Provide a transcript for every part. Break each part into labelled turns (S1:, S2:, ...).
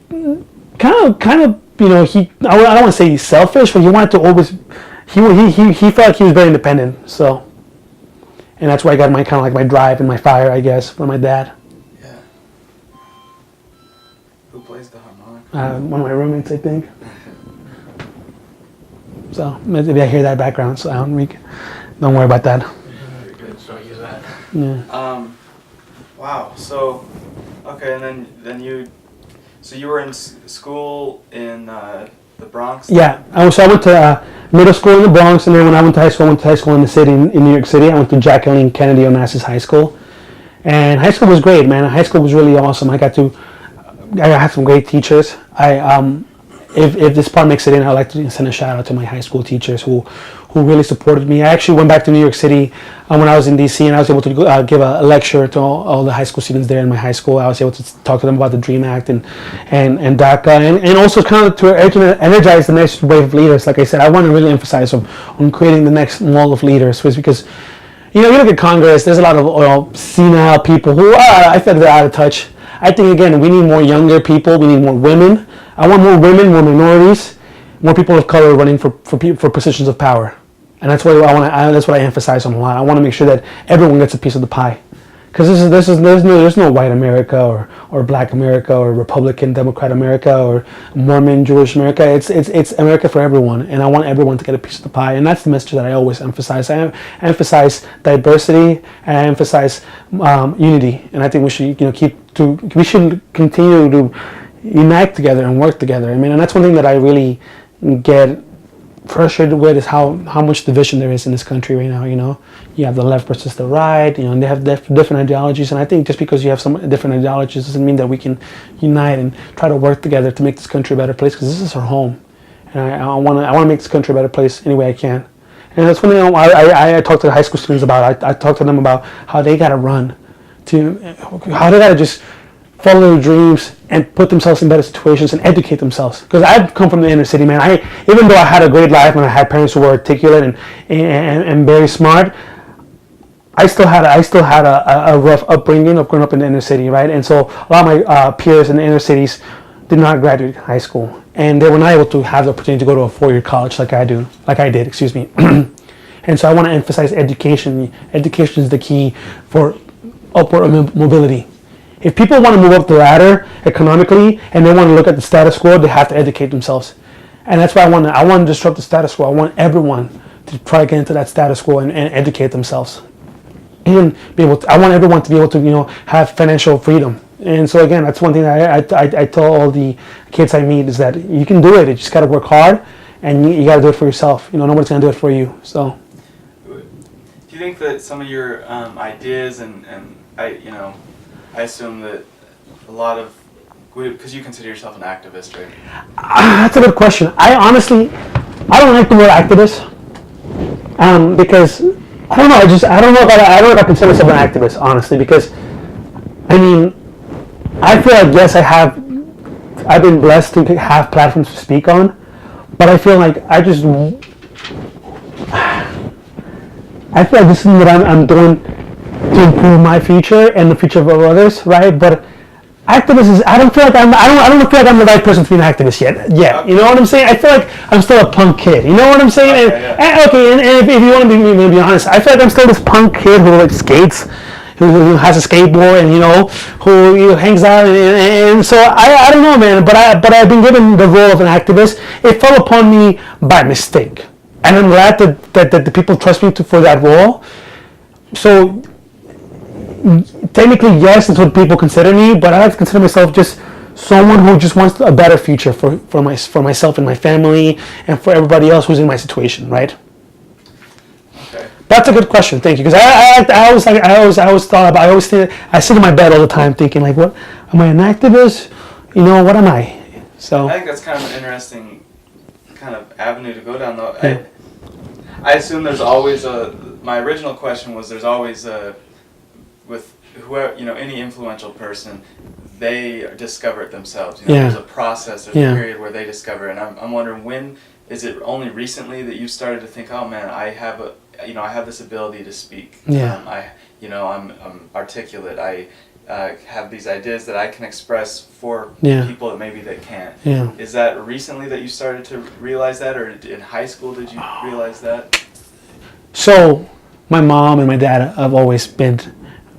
S1: kind of, you know, I don't want to say he's selfish, but he wanted to always, he felt like he was very independent. So, and that's where I got my kind of like my drive and my fire, I guess, from my dad.
S2: Yeah. Who plays the harmonica?
S1: One of my roommates, I think. So maybe I hear that background, so don't worry about that.
S2: Very good. So use that.
S1: Yeah.
S2: Wow. So, okay, and then you were in school in the Bronx?
S1: Yeah. So I went to middle school in the Bronx, and then when I went to high school in the city, in New York City. I went to Jacqueline Kennedy Onassis High School. And high school was great, man. High school was really awesome. I had some great teachers. If this part makes it in, I'd like to send a shout out to my high school teachers who really supported me. I actually went back to New York City when I was in DC, and I was able to give a lecture to all the high school students there in my high school. I was able to talk to them about the DREAM Act and DACA, and also kind of to energize the next wave of leaders. Like I said, I want to really emphasize on creating the next wall of leaders, because you look at Congress, there's a lot of senile people who I feel like they're out of touch. I think, again, we need more younger people. We need more women. I want more women, more minorities, more people of color running for positions of power, and that's what that's what I emphasize on a lot. I want to make sure that everyone gets a piece of the pie, because there's no white America or black America or Republican Democrat America or Mormon Jewish America. It's America for everyone, and I want everyone to get a piece of the pie, and that's the message that I always emphasize. I emphasize diversity, and I emphasize unity, and I think we should we should continue to unite together and work together. I mean, and that's one thing that I really get frustrated with, is how much division there is in this country right now. You have the left versus the right, and they have different ideologies, and I think just because you have some different ideologies doesn't mean that we can unite and try to work together to make this country a better place, because this is our home, and I want to make this country a better place any way I can. And that's one thing I talk to the high school students about. I talk to them about how they got to run, how they got to just follow their dreams and put themselves in better situations and educate themselves. Because I've come from the inner city, man. Even though I had a great life and I had parents who were articulate and very smart, I still had a rough upbringing of growing up in the inner city, right? And so a lot of my peers in the inner cities did not graduate high school, and they were not able to have the opportunity to go to a 4-year college like I did. Excuse me. And so I want to emphasize education. Education is the key for upward mobility. If people want to move up the ladder economically and they want to look at the status quo, they have to educate themselves. And that's why I want to disrupt the status quo. I want everyone to try to get into that status quo and educate themselves. And I want everyone to be able to, have financial freedom. And so again, that's one thing that I tell all the kids I meet, is that you can do it. You just got to work hard, and you got to do it for yourself. Nobody's going to do it for you. So,
S2: do you think that some of your ideas and I assume that a lot of, because you consider yourself an activist, right?
S1: That's a good question. I don't like the word activist, because I don't know. I don't know if I consider myself an activist, honestly, because I feel like, yes, I've been blessed to have platforms to speak on, but I feel like I feel like this is what I'm doing to improve my future and the future of others, right? But activist is, I don't feel like I'm the right person to be an activist yet. You know what I'm saying? I feel like I'm still a punk kid. You know what I'm saying? And if you want to be honest, I feel like I'm still this punk kid who skates, who has a skateboard, and who hangs out, and so I don't know, man. But I've been given the role of an activist. It fell upon me by mistake, and I'm glad that the people trust me for that role. So technically, yes, that's what people consider me, but I like to consider myself just someone who just wants a better future for myself and my family, and for everybody else who's in my situation, right?
S2: Okay.
S1: That's a good question. Thank you. Because I sit in my bed all the time thinking, like, what am I, an activist? What am I? So
S2: I think that's kind of an interesting kind of avenue to go down, though. Yeah. I assume there's always my original question was, there's always with whoever, any influential person, they discover it themselves. There's a process, there's a period where they discover it. And I'm wondering, when is it only recently that you started to think, oh man, I have this ability to speak. I'm articulate. have these ideas that I can express for
S1: Yeah.
S2: people that maybe they can't.
S1: Yeah.
S2: Is that recently that you started to realize that, or in high school did you realize that?
S1: So, my mom and my dad have always been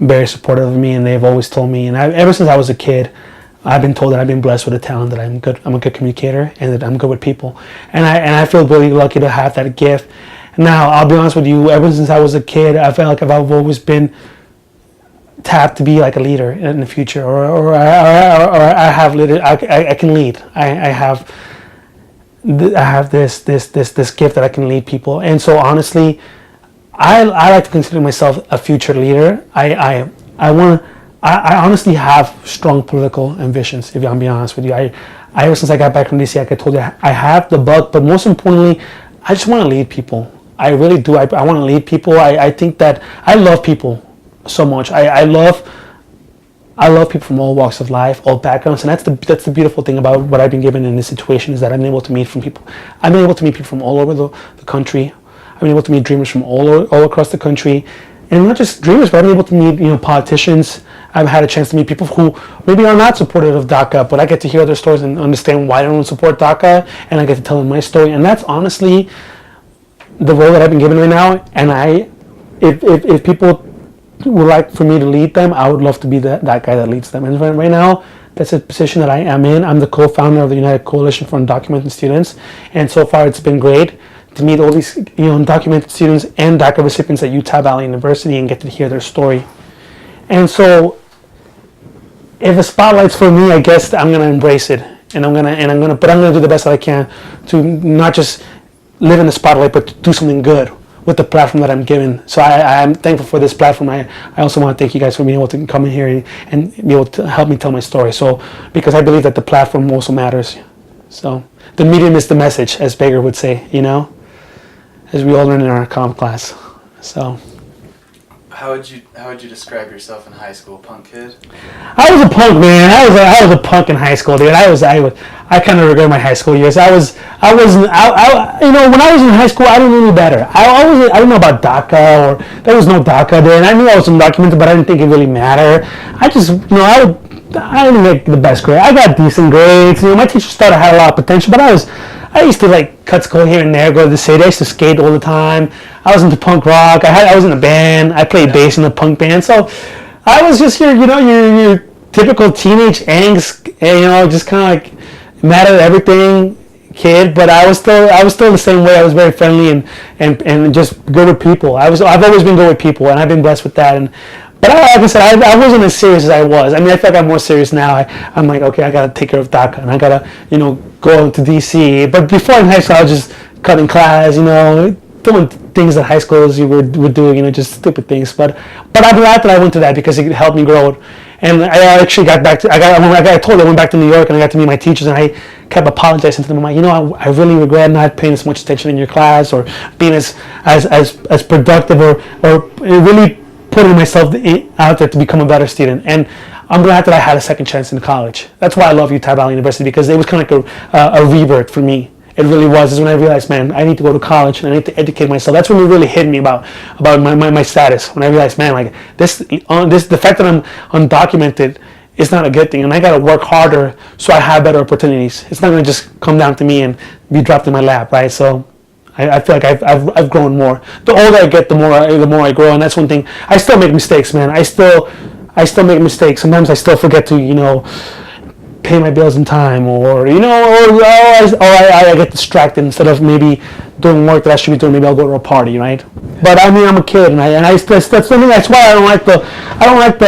S1: very supportive of me, and they've always told me, and ever since I was a kid, I've been told that I've been blessed with a talent, that I'm good. I'm a good communicator, and that I'm good with people, and I feel really lucky to have that gift. Now, I'll be honest with you. Ever since I was a kid, I felt like I've always been tapped to be like a leader in the future, or I have leader. I can lead. I have this gift that I can lead people, and so honestly, I like to consider myself a future leader. I honestly have strong political ambitions, if I'm being honest with you. Ever since I got back from DC, like I told you, I have the bug, but most importantly, I just want to lead people. I really do. I want to lead people. I think that I love people so much. I love people from all walks of life, all backgrounds, and that's the beautiful thing about what I've been given in this situation, is that I'm able to meet people. I've been able to meet people from all over the country. I've been able to meet dreamers from all across the country, and not just dreamers, but I've been able to meet politicians. I've had a chance to meet people who maybe are not supportive of DACA, but I get to hear their stories and understand why they don't support DACA, and I get to tell them my story, and that's honestly the role that I've been given right now. And if people would like for me to lead them, I would love to be that guy that leads them. And right now, that's a position that I am in. I'm the co-founder of the United Coalition for Undocumented Students, and so far it's been great to meet all these undocumented students and DACA recipients at Utah Valley University and get to hear their story. And so, if a spotlight's for me, I guess I'm gonna embrace it, but I'm gonna do the best that I can to not just live in the spotlight, but to do something good with the platform that I'm given. So I'm thankful for this platform. I also want to thank you guys for being able to come in here and be able to help me tell my story. So, because I believe that the platform also matters. So the medium is the message, as Baker would say, as we all learned in our comp class. So.
S2: How would you describe yourself in high school? Punk kid?
S1: I was a punk, man. I was a punk in high school, dude. I kind of regret my high school years. When I was in high school, I didn't know any better. I didn't know about DACA, or there was no DACA there, and I knew I was undocumented, but I didn't think it really mattered. I didn't make the best grade. I got decent grades. My teachers thought I had a lot of potential, but I used to cut school here and there, go to the city. I used to skate all the time. I was into punk rock. I was in a band. I played bass in a punk band. So I was just your typical teenage angst, just kind of mad at everything kid. But I was still the same way. I was very friendly and just good with people. I've always been good with people, and I've been blessed with that. But like I said, I wasn't as serious as I was. I mean, I feel like I'm more serious now. I'm like, okay, I gotta take care of DACA, and I gotta, go into DC. But before in high school, I was just cutting class, doing things that high schoolers would do, just stupid things. But I'm glad that I went to that because it helped me grow. And I actually got back to, I went back to New York, and I got to meet my teachers, and I kept apologizing to them. I'm like, I really regret not paying as much attention in your class, or being as productive, or really putting myself out there to become a better student. And I'm glad that I had a second chance in college. That's why I love Utah Valley University, because it was kind of like a rebirth for me. It really was. Is when I realized, man, I need to go to college and I need to educate myself. That's when it really hit me about my status. When I realized, man, like the fact that I'm undocumented is not a good thing, and I gotta work harder so I have better opportunities. It's not gonna just come down to me and be dropped in my lap, right? So I feel like I've grown more. The older I get, the more I grow, and that's one thing. I still make mistakes, man. I still make mistakes. Sometimes I still forget to pay my bills in time, or I get distracted instead of maybe doing work that I should be doing. Maybe I'll go to a party, right? But I mean, I'm a kid, and that's something. That's why I don't like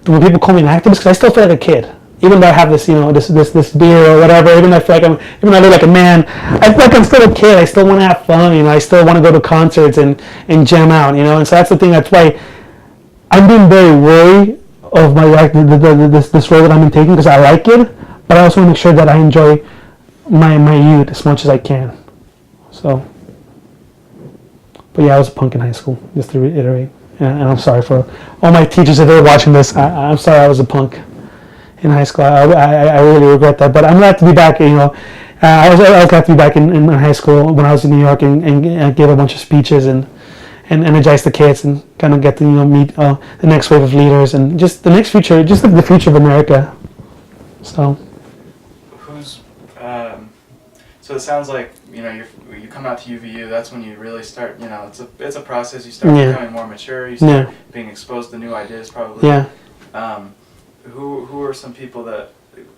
S1: when people call me an activist, because I still feel like a kid. Even though I have this, this beer or whatever, even though I look like a man, I feel like I'm still a kid. I still want to have fun, I still want to go to concerts and jam out, and so that's the thing. That's why I'm being very wary of this role that I'm taking, because I like it, but I also want to make sure that I enjoy my youth as much as I can. So, but yeah, I was a punk in high school, just to reiterate, and I'm sorry for all my teachers if they're watching this. I'm sorry I was a punk in high school. I really regret that, but I'm glad to be back. I was glad to be back in high school when I was in New York, and gave a bunch of speeches and and energize the kids and kind of get to meet the next wave of leaders and just the next future, just the future of America. So.
S2: So it sounds like you come out to UVU. That's when you really start. It's a process. You start becoming more mature. You start being exposed to new ideas, probably.
S1: Yeah.
S2: Who are some people that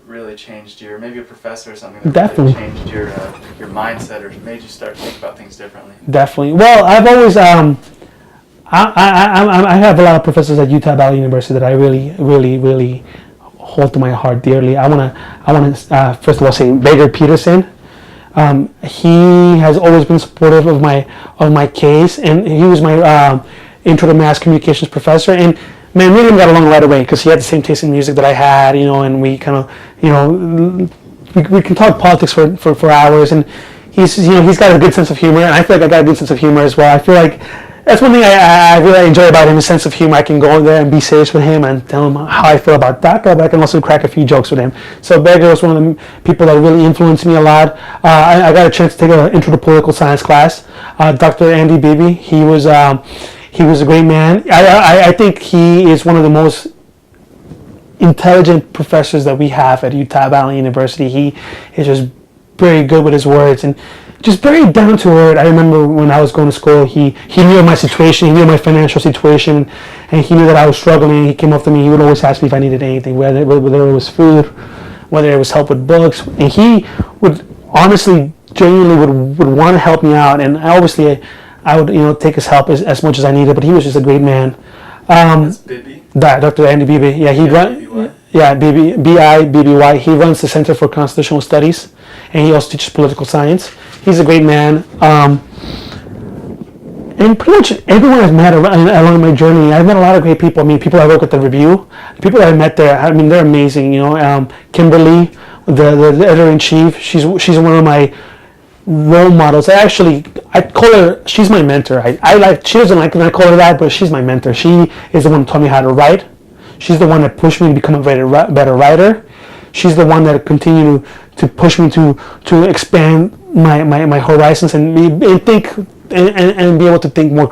S2: really changed you, or maybe a professor or something that
S1: Definitely
S2: really changed your mindset or made you start to think about things differently?
S1: Definitely. Well, I've always I have a lot of professors at Utah Valley University that I really, really, really hold to my heart dearly. I want to first of all say Baker Peterson. He has always been supportive of my case, and he was my intro to mass communications professor. And man, me and him got along right away because he had the same taste in music that I had, and we kind of, we can talk politics for hours. And he's got a good sense of humor, and I feel like I got a good sense of humor as well. I feel like that's one thing I really enjoy about him, his sense of humor. I can go there and be serious with him and tell him how I feel about DACA, but I can also crack a few jokes with him. So Beggar was one of the people that really influenced me a lot. I got a chance to take an intro to political science class. Dr. Andy Beebe, he was a great man. I think he is one of the most intelligent professors that we have at Utah Valley University. He is just very good with his words and just very down to earth. I remember when I was going to school, he knew my situation, he knew my financial situation, and he knew that I was struggling. He came up to me, he would always ask me if I needed anything, whether it was food, whether it was help with books, and he would honestly, genuinely would want to help me out, and obviously I would take his help as much as I needed, but he was just a great man.
S2: That's Bibby?
S1: Dr. Andy Beebe, yeah, Bibby. He runs the Center for Constitutional Studies, and he also teaches political science. He's a great man. And pretty much everyone I've met along my journey, I've met a lot of great people. I mean, people I work with at Review, the people that I met there, I mean, they're amazing. Kimberly, the editor-in-chief, she's one of my role models. I call her, she's my mentor. She doesn't like when I call her that, but she's my mentor. She is the one who taught me how to write. She's the one that pushed me to become a better writer. She's the one that continued to push me to expand my horizons and think and be able to think more